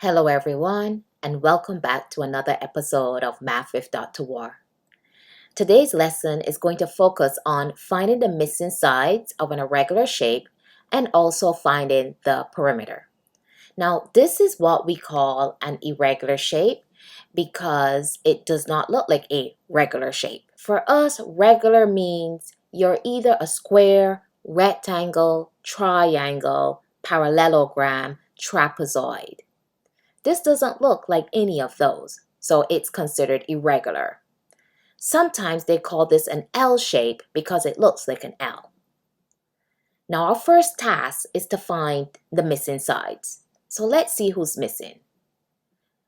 Hello everyone, and welcome back to another episode of Math with Dr. War. Today's lesson is going to focus on finding the missing sides of an irregular shape and also finding the perimeter. Now, this is what we call an irregular shape because it does not look like a regular shape. For us, regular means you're either a square, rectangle, triangle, parallelogram, trapezoid. This doesn't look like any of those, so it's considered irregular. Sometimes they call this an L shape because it looks like an L. Now our first task is to find the missing sides. So let's see who's missing.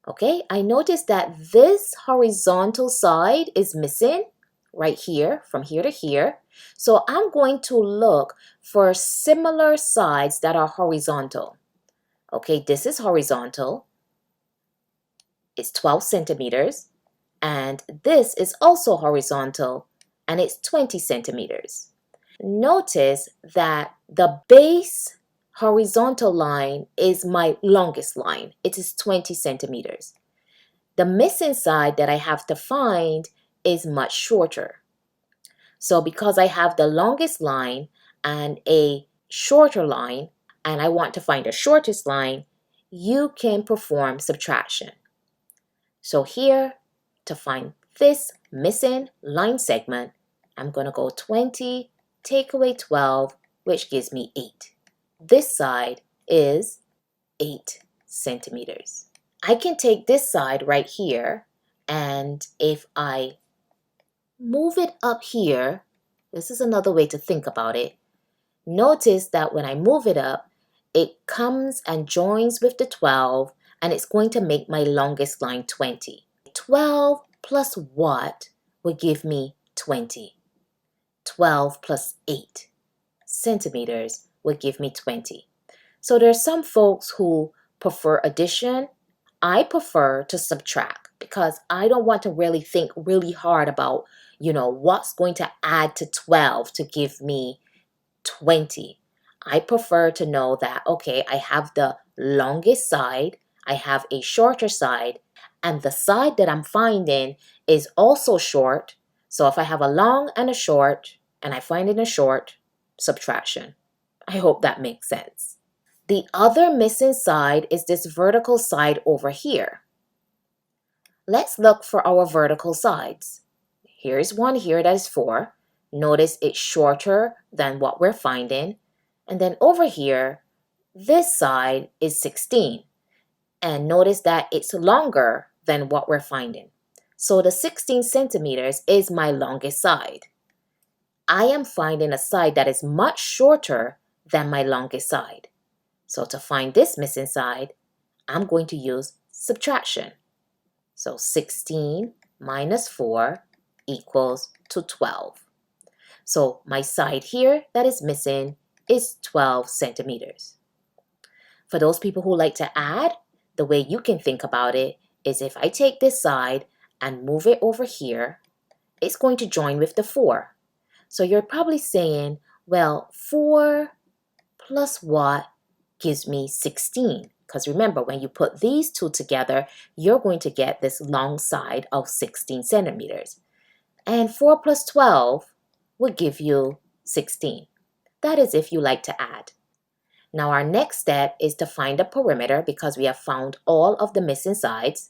Okay, I noticed that this horizontal side is missing right here, from here to here. So I'm going to look for similar sides that are horizontal. Okay, this is horizontal. It's 12 centimeters, and this is also horizontal, and it's 20 centimeters. Notice that the base horizontal line is my longest line. It is 20 centimeters. The missing side that I have to find is much shorter. So because I have the longest line and a shorter line, and I want to find the shortest line, you can perform subtraction. So here, to find this missing line segment, I'm going to go 20, take away 12, which gives me 8. This side is 8 centimeters. I can take this side right here, and if I move it up here, this is another way to think about it. Notice that when I move it up, it comes and joins with the 12, and it's going to make my longest line 20. 12 plus what would give me 20? 12 plus 8 centimeters would give me 20. So there's some folks who prefer addition. I prefer to subtract because I don't want to really think really hard about, what's going to add to 12 to give me 20. I prefer to know that, okay, I have the longest side, I have a shorter side, and the side that I'm finding is also short. So if I have a long and a short, and I find it a short, subtraction. I hope that makes sense. The other missing side is this vertical side over here. Let's look for our vertical sides. Here's one here that is 4. Notice it's shorter than what we're finding. And then over here, this side is 16. And notice that it's longer than what we're finding. So the 16 centimeters is my longest side. I am finding a side that is much shorter than my longest side. So to find this missing side, I'm going to use subtraction. So 16 minus 4 equals to 12. So my side here that is missing is 12 centimeters. For those people who like to add, the way you can think about it is if I take this side and move it over here, it's going to join with the 4. So you're probably saying, well, 4 plus what gives me 16? Because remember, when you put these two together, you're going to get this long side of 16 centimeters. And 4 plus 12 would give you 16. That is if you like to add. Now our next step is to find the perimeter because we have found all of the missing sides.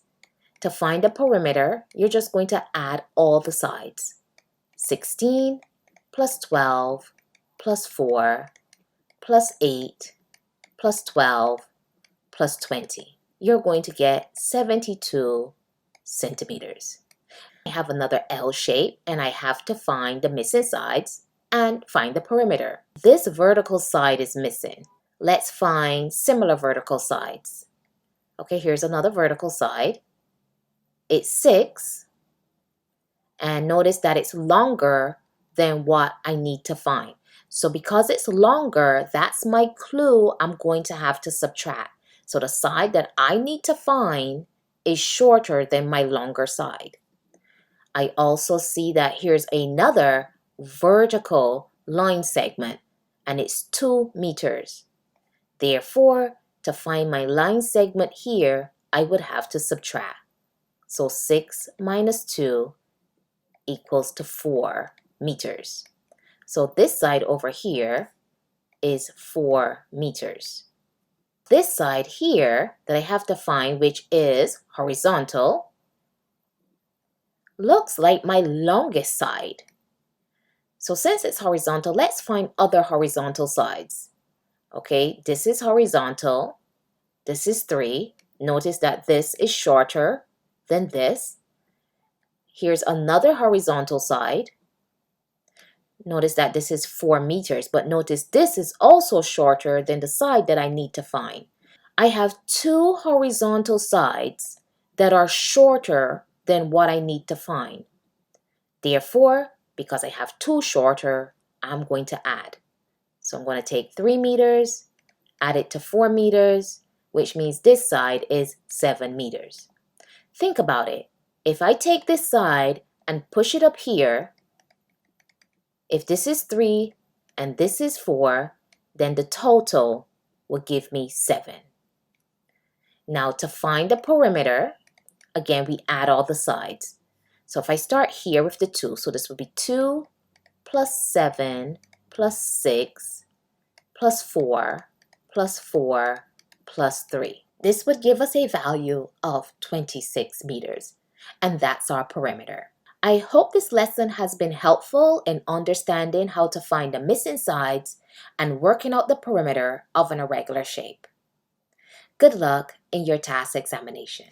To find the perimeter, you're just going to add all the sides. 16 plus 12 plus 4 plus 8 plus 12 plus 20. You're going to get 72 centimeters. I have another L shape and I have to find the missing sides and find the perimeter. This vertical side is missing. Let's find similar vertical sides. Okay, here's another vertical side. It's 6. And notice that it's longer than what I need to find. So because it's longer, that's my clue I'm going to have to subtract. So the side that I need to find is shorter than my longer side. I also see that here's another vertical line segment, and it's 2 meters. Therefore, to find my line segment here, I would have to subtract. So 6 minus 2 equals to 4 meters. So this side over here is 4 meters. This side here that I have to find, which is horizontal, looks like my longest side. So since it's horizontal, let's find other horizontal sides. Okay, this is horizontal. This is 3. Notice that this is shorter than this. Here's another horizontal side. Notice that this is 4 meters, but notice this is also shorter than the side that I need to find. I have 2 horizontal sides that are shorter than what I need to find. Therefore, because I have 2 shorter, I'm going to add. So I'm going to take 3 meters, add it to 4 meters, which means this side is 7 meters. Think about it. If I take this side and push it up here, if this is 3 and this is 4, then the total will give me 7. Now to find the perimeter, again, we add all the sides. So if I start here with the 2, so this would be 2 plus 7 plus 6 plus 4 plus 4 plus 3. This would give us a value of 26 meters, and that's our perimeter. I hope this lesson has been helpful in understanding how to find the missing sides and working out the perimeter of an irregular shape. Good luck in your Tasc examination.